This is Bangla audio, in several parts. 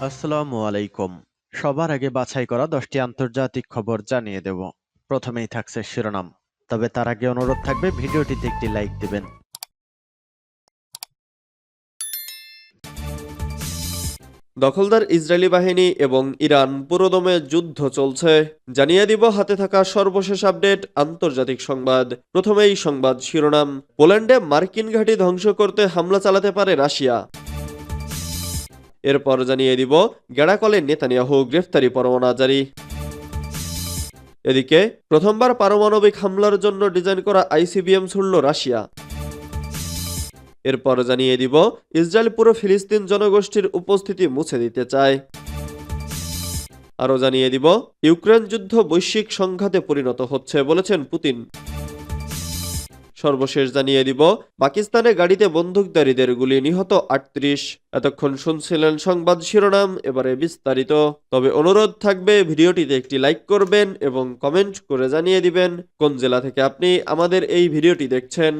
আসসালামু আলাইকুম। সবার আগে বাছাই করা 10টি আন্তর্জাতিক খবর জানিয়ে দেব। প্রথমেই থাকছে শিরোনাম। তবে তার আগে অনুরোধ থাকবে ভিডিওটিতে একটি লাইক দিবেন। দখলদার ইসরায়েলি বাহিনী এবং ইরান পুরোদমে যুদ্ধ চলছে। জানিয়ে দিব হাতে থাকা সর্বশেষ আপডেট আন্তর্জাতিক সংবাদ। প্রথমেই সংবাদ শিরোনাম। পোল্যান্ডে মার্কিন ঘাঁটি ধ্বংস করতে হামলা চালাতে পারে রাশিয়া। এরপর জানিয়ে দিব গেড়াকলে নেতানিয়াহু গ্রেফতারি পরোয়ানা জারি। এদিকে প্রথমবার পারমাণবিক হামলার জন্য ডিজাইন করা আইসিবিএম ছুড়ল রাশিয়া। এরপর জানিয়ে দিব ইসরায়েল পুরো ফিলিস্তিন জনগোষ্ঠীর উপস্থিতি মুছে দিতে চায়। আরও জানিয়ে দিব ইউক্রেন যুদ্ধ বৈশ্বিক সংঘাতে পরিণত হচ্ছে বলেছেন পুতিন। সর্বশেষ জানিয়ে দিব পাকিস্তানে গাড়িতে বন্দুকধারীদের গুলি নিহত ৩৮। এতক্ষণ শুনছিলেন সংবাদ শিরোনাম, এবারে বিস্তারিত। তবে অনুরোধ থাকবে ভিডিওটিতে একটি লাইক করবেন এবং কমেন্ট করে জানিয়ে দিবেন কোন জেলা থেকে আপনি আমাদের এই ভিডিওটি দেখছেন।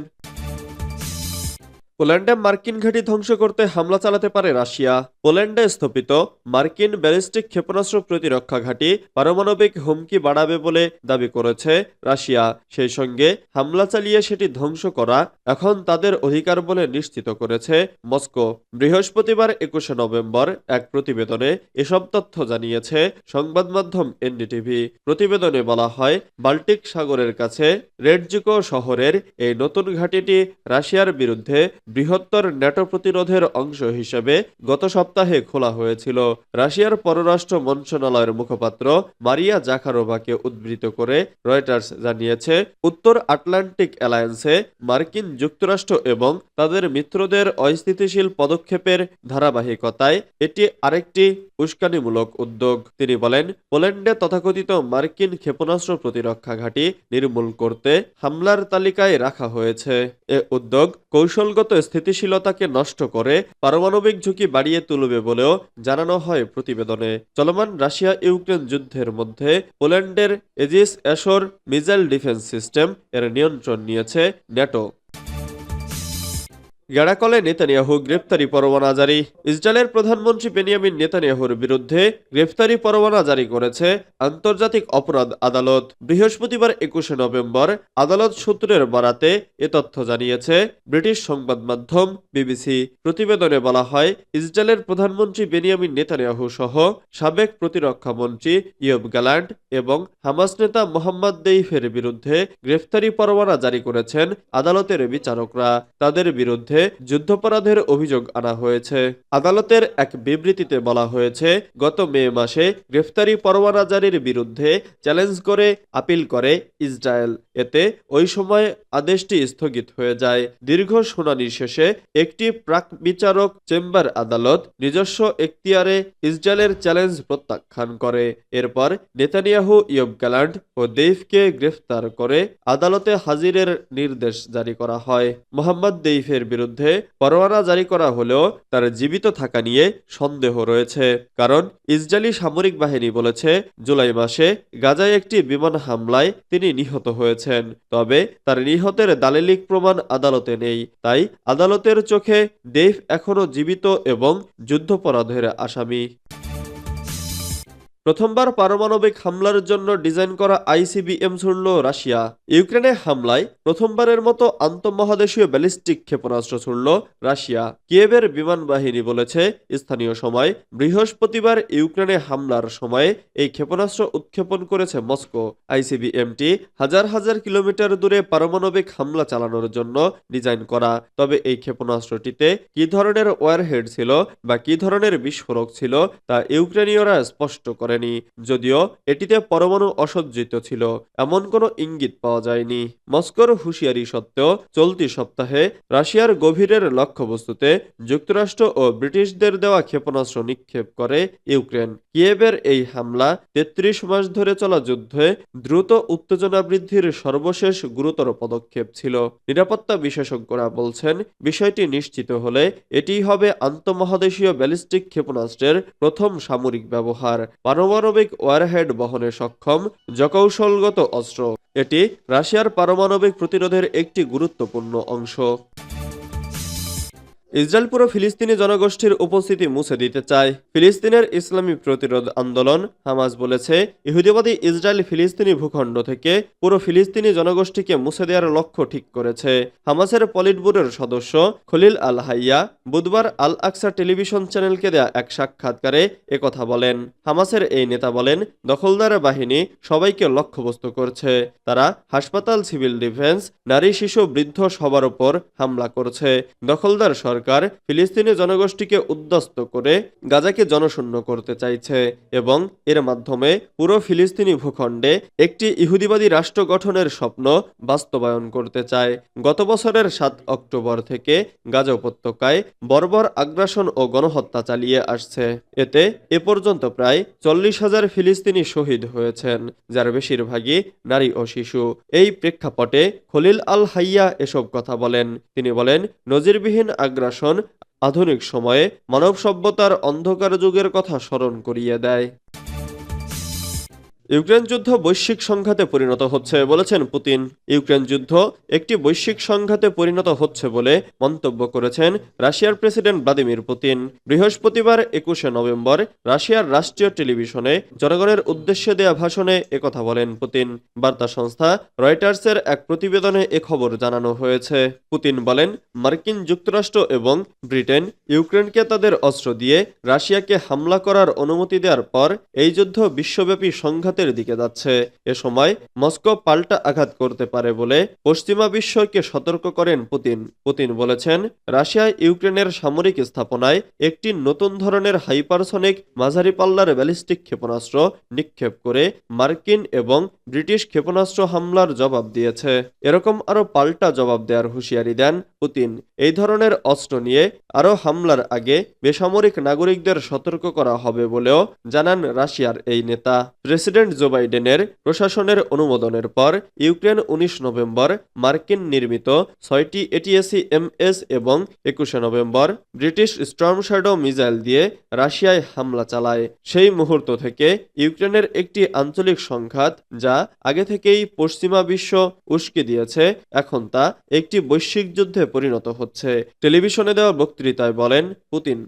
পোল্যান্ডে মার্কিন ঘাঁটি ধ্বংস করতে হামলা চালাতে পারে রাশিয়া। পোল্যান্ডে স্থাপিত মার্কিন ব্যালিস্টিক ক্ষেপণাস্ত্র প্রতিরক্ষা ঘাঁটি পারমাণবিক হুমকি বাড়াবে বলে দাবি করেছে রাশিয়া। সেই সঙ্গে হামলা চালিয়ে সেটি ধ্বংস করা এখন তাদের অধিকার বলে নিশ্চিত করেছে মস্কো। বৃহস্পতিবার ২১ নভেম্বর এক প্রতিবেদনে এসব তথ্য জানিয়েছে সংবাদ মাধ্যম এনডিটিভি। প্রতিবেদনে বলা হয়, বাল্টিক সাগরের কাছে রেডজিকো শহরের এই নতুন ঘাঁটিটি রাশিয়ার বিরুদ্ধে বৃহত্তর ন্যাটো প্রতিরোধের অংশ হিসেবে গত সপ্তাহে খোলা হয়েছিল। রাশিয়ার পররাষ্ট্র মন্ত্রণালয়ের মুখপাত্র মারিয়া জাখারোভাকে উদ্ধৃত করে রয়টার্স জানিয়েছে, উত্তর আটলান্টিক অ্যালায়েন্সে মার্কিন যুক্তরাষ্ট্র এবং তাদের মিত্রদের অস্থিতিশীল পদক্ষেপের ধারাবাহিকতায় এটি আরেকটি উস্কানিমূলক উদ্যোগ। তিনি বলেন, পোল্যান্ডে তথাকথিত মার্কিন ক্ষেপণাস্ত্র প্রতিরক্ষা ঘাঁটি নির্মূল করতে হামলার তালিকায় রাখা হয়েছে। এ উদ্যোগ কৌশলগত স্থিতিশীলতাকে নষ্ট করে পারমাণবিক ঝুঁকি বাড়িয়ে তুলবে বলেও জানানো হয় প্রতিবেদনে। চলমান রাশিয়া ইউক্রেন যুদ্ধের মধ্যে পোল্যান্ডের Aegis Ashore missile defence system এর নিয়ন্ত্রণ নিয়েছে ন্যাটো। গেড়াকলে নেতানিয়াহু গ্রেফতারি পরোয়ানা জারি। ইসরায়েলের প্রধানমন্ত্রী বেনিয়ামিন নেতানিয়াহুর বিরুদ্ধে গ্রেফতারি পরোয়ানা জারি করেছে আন্তর্জাতিক অপরাধ আদালত। বৃহস্পতিবার ২১ নভেম্বর আদালত সূত্রের বরাতে এ তথ্য জানিয়েছে ব্রিটিশ সংবাদ মাধ্যম বিবিসি। প্রতিবেদনে বলা হয়, ইসরায়েলের প্রধানমন্ত্রী বেনিয়ামিন নেতানিয়াহু সহ সাবেক প্রতিরক্ষা মন্ত্রী ইয়োব গ্যালান্ট এবং হামাস নেতা মোহাম্মদ দেইফের বিরুদ্ধে গ্রেফতারি পরোয়ানা জারি করেছেন আদালতের বিচারকরা। তাদের বিরুদ্ধে যুদ্ধাপরাধের অভিযোগ আনা হয়েছে। আদালতের এক বিবৃতিতে বলা হয়েছে, গত মে মাসে গ্রেফতারি পরোয়ানা জারির বিরুদ্ধে চ্যালেঞ্জ করে আপিল করে ইসরায়েল। এতে ওই সময় আদেশটি স্থগিত হয়ে যায়। দীর্ঘ শুনানি শেষে একটি প্রাক বিচারক চেম্বার আদালত নিজস্ব এখতিয়ারে ইসরায়েলের চ্যালেঞ্জ প্রত্যাখ্যান করে। এরপর নেতানিয়াহু, ইয়োব গ্যালান্ট ও দেইফকে গ্রেফতার করে আদালতে হাজিরের নির্দেশ জারি করা হয়। মোহাম্মদ দেইফের বিরুদ্ধে পরোয়ানা জারি করা হলেও তার জীবিত থাকা নিয়ে সন্দেহ রয়েছে, কারণ ইসরায়েলি সামরিক বাহিনী বলেছে জুলাই মাসে গাজায় একটি বিমান হামলায় তিনি নিহত হয়েছেন। তবে তার নিহতের দালিলিক প্রমাণ আদালতে নেই। তাই আদালতের চোখে দেইফ এখনও জীবিত এবং যুদ্ধাপরাধের আসামি। প্রথমবার পারমাণবিক হামলার জন্য ডিজাইন করা আইসিবিএম ছুড়ল রাশিয়া। ইউক্রেনে হামলায় প্রথমবারের মতো আন্তঃমহাদেশীয় ব্যালিস্টিক ক্ষেপণাস্ত্র ছুড়ল রাশিয়া। কিয়েভের বিমান বাহিনী বলেছে, স্থানীয় সময় বৃহস্পতিবার ইউক্রেনে হামলার সময় এই ক্ষেপণাস্ত্র উৎক্ষেপণ করেছে মস্কো। আইসিবিএমটি হাজার হাজার কিলোমিটার দূরে পারমাণবিক হামলা চালানোর জন্য ডিজাইন করা। তবে এই ক্ষেপণাস্ত্রটিতে কি ধরনের ওয়ারহেড ছিল বা কি ধরনের বিস্ফোরক ছিল তা ইউক্রেনীয়রা স্পষ্ট করে, যদিও এটিতে পরমাণু অসজ্জিত ছিল এমন কোনো ইঙ্গিত পাওয়া যায়নি। মস্কোর হুঁশিয়ারি সত্ত্বেও চলতি সপ্তাহে রাশিয়ার গভীরের লক্ষ্যবস্তুতে যুক্তরাষ্ট্র ও ব্রিটিশদের দেওয়া ক্ষেপণাস্ত্র নিক্ষেপ করে ইউক্রেন। কিয়েভের এই হামলা ৩৩ মাস ধরে চলা যুদ্ধে দ্রুত উত্তেজনা বৃদ্ধির সর্বশেষ গুরুতর পদক্ষেপ ছিল। নিরাপত্তা বিশেষজ্ঞরা বলছেন, বিষয়টি নিশ্চিত হলে এটিই হবে আন্তঃমহাদেশীয় ব্যালিস্টিক ক্ষেপণাস্ত্রের প্রথম সামরিক ব্যবহার। পারমাণবিক ওয়ারহেড বহনে সক্ষম যকৌশলগত অস্ত্র। এটি রাশিয়ার পারমাণবিক প্রতিরোধের একটি গুরুত্বপূর্ণ অংশ। ইসরায়েল পুরো ফিলিস্তিনি জনগোষ্ঠীর উপস্থিতি মুছে দিতে চায়। ফিলিস্তিনের ইসলামী প্রতিরোধ আন্দোলন হামাস বলেছে, ইহুদিবাদী ইসরায়েল ফিলিস্তিনি ভূখণ্ড থেকে পুরো ফিলিস্তিনি জনগোষ্ঠীকে মুছে দেওয়ার লক্ষ্য ঠিক করেছে। হামাসের পলিট ব্যুরোর সদস্য খলিল আল হাইয়া বুধবার আল আকসা টেলিভিশন চ্যানেলকে দেয়া এক সাক্ষাৎকারে একথা বলেন। হামাসের এই নেতা বলেন, দখলদার বাহিনী সবাইকে লক্ষ্যবস্তু করছে। তারা হাসপাতাল, সিভিল ডিফেন্স, নারী, শিশু, বৃদ্ধ সবার উপর হামলা করছে। দখলদার সরকার ফিলিস্তিনি জনগোষ্ঠীকে উদ্বাস্ত করে গাজাকে জনশূন্য করতে চাইছে এবং এর মাধ্যমে পুরো ফিলিস্তিনি ভূখণ্ডে একটি ইহুদিবাদী রাষ্ট্র গঠনের স্বপ্ন বাস্তবায়ন করতে চায়। গত বছরের 7 অক্টোবর থেকে গাজা উপত্যকায় বর্বর আগ্রাসন ও গণহত্যা চালিয়ে আসছে। এতে এ পর্যন্ত প্রায় 40,000 ফিলিস্তিনি শহীদ হয়েছেন, যার বেশিরভাগই নারী ও শিশু। এই প্রেক্ষাপটে খলিল আল হাইয়া এসব কথা বলেন। তিনি বলেন, নজিরবিহীন আগ্রাসন আধুনিক সময়ে মানব সভ্যতার অন্ধকার যুগের কথা স্মরণ করিয়ে দেয়। ইউক্রেন যুদ্ধ বৈশ্বিক সংঘাতে পরিণত হচ্ছে বলেছেন পুতিন। ইউক্রেন যুদ্ধ একটি বৈশ্বিক সংঘাতে পরিণত হচ্ছে বলে মন্তব্য করেছেন রাশিয়ার প্রেসিডেন্ট ভ্লাদিমির পুতিন। বৃহস্পতিবার 21শে নভেম্বর রাশিয়ার রাষ্ট্রীয় টেলিভিশনে জনগণের উদ্দেশ্যে দেয়া ভাষণে একথা বলেন পুতিন। বার্তা সংস্থা রয়টার্সের এক প্রতিবেদনে এ খবর জানানো হয়েছে। পুতিন বলেন, মার্কিন যুক্তরাষ্ট্র এবং ব্রিটেন ইউক্রেনকে তাদের অস্ত্র দিয়ে রাশিয়াকে হামলা করার অনুমতি দেওয়ার পর এই যুদ্ধ বিশ্বব্যাপী সংঘাত দিকে যাচ্ছে। এ সময় মস্কো পাল্টা আঘাত করতে পারে বলে পশ্চিমা বিশ্বকে সতর্ক করেন পুতিন। পুতিন বলেছেন, রাশিয়া ইউক্রেনের সামরিক স্থাপনায় একটি নতুন ধরনের হাইপারসনিক মাঝারি পাল্লার ব্যালিস্টিক ক্ষেপণাস্ত্র নিক্ষেপ করে মার্কিন এবং ব্রিটিশ ক্ষেপণাস্ত্র হামলার জবাব দিয়েছে। এরকম আরো পাল্টা জবাব দেওয়ার হুঁশিয়ারি দেন পুতিন। এই ধরনের অস্ত্র নিয়ে আরো হামলার আগে বেসামরিক নাগরিকদের সতর্ক করা হবে বলেও জানান রাশিয়ার এই নেতা। প্রেসিডেন্ট জো বাইডেনের প্রশাসনের অনুমোদনের পর ইউক্রেন 19 নভেম্বর মার্কিন নির্মিত 6টি ATACMS এবং 21শে November British Storm Shadow missile দিয়ে রাশিয়ায় হামলা চালায়। সেই মুহূর্ত থেকে ইউক্রেনের একটি আঞ্চলিক সংঘাত, যা আগে থেকেই পশ্চিমা বিশ্ব উস্কে দিয়েছে, এখন তা একটি বৈশ্বিক যুদ্ধে পরিণত হচ্ছে। টেলিভিশনে দেওয়া বক্তৃতায় বলেন পুতিন।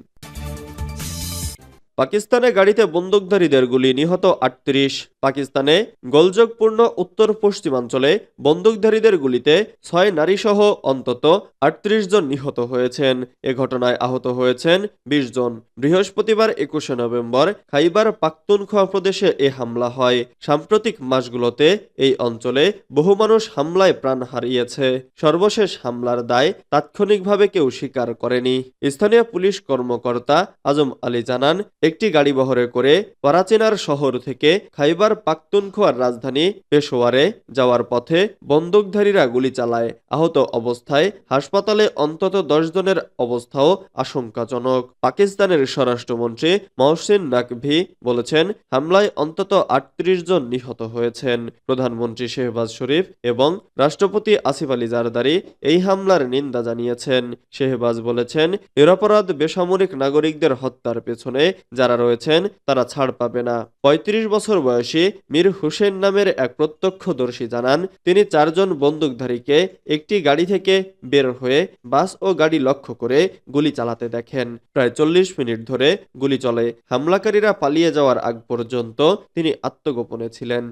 পাকিস্তানে গাড়িতে বন্দুকধারীদের গুলি, নিহত 38। পাকিস্তানে গোলযোগপূর্ণ উত্তর পশ্চিমাঞ্চলে বন্দুকধারীদের গুলিতে 6 নারীসহ অন্তত 38 জন নিহত হয়েছেন। এ ঘটনায় আহত হয়েছেন 20 জন। বৃহস্পতিবার 21শে নভেম্বর খাইবার পাখতুনখোয়া প্রদেশে এ হামলা হয়। সাম্প্রতিক মাসগুলোতে এই অঞ্চলে বহু মানুষ হামলায় প্রাণ হারিয়েছে। সর্বশেষ হামলার দায় তাৎক্ষণিকভাবে কেউ স্বীকার করেনি। স্থানীয় পুলিশ কর্মকর্তা আজম আলী জানান, একটি গাড়ি বহরে করে করাচিনার শহর থেকে খাইবার পাখতুনখোয়ার রাজধানী পেশোয়ারে যাওয়ার পথে বন্দুকধারীরা গুলি চালায়। আহত অবস্থায় হাসপাতালে অন্তত 10 জনের অবস্থাও আশঙ্কাজনক। পাকিস্তানের স্বরাষ্ট্রমন্ত্রী মহসিন নাকভি বলেছেন, হামলায় অন্তত 38 জন নিহত হয়েছেন। প্রধানমন্ত্রী শেহবাজ শরীফ এবং রাষ্ট্রপতি আসিফ আলী জারদারি এই হামলার নিন্দা জানিয়েছেন। শেহবাজ বলেছেন, নিরপরাধ বেসামরিক নাগরিকদের হত্যার পেছনে যারা রয়েছেন তারা ছাড় পাবে না। 35 বছর বয়সী মীর হুসেন নামের এক প্রত্যক্ষদর্শী জানান, তিনি 4 জন বন্দুকধারীকে একটি গাড়ি থেকে বের হয়ে বাস ও গাড়ি লক্ষ্য করে গুলি চালাতে দেখেন। প্রায় 40 মিনিট ধরে গুলি চলে। হামলাকারীরা পালিয়ে যাওয়ার আগ পর্যন্ত তিনি আত্মগোপনে ছিলেন।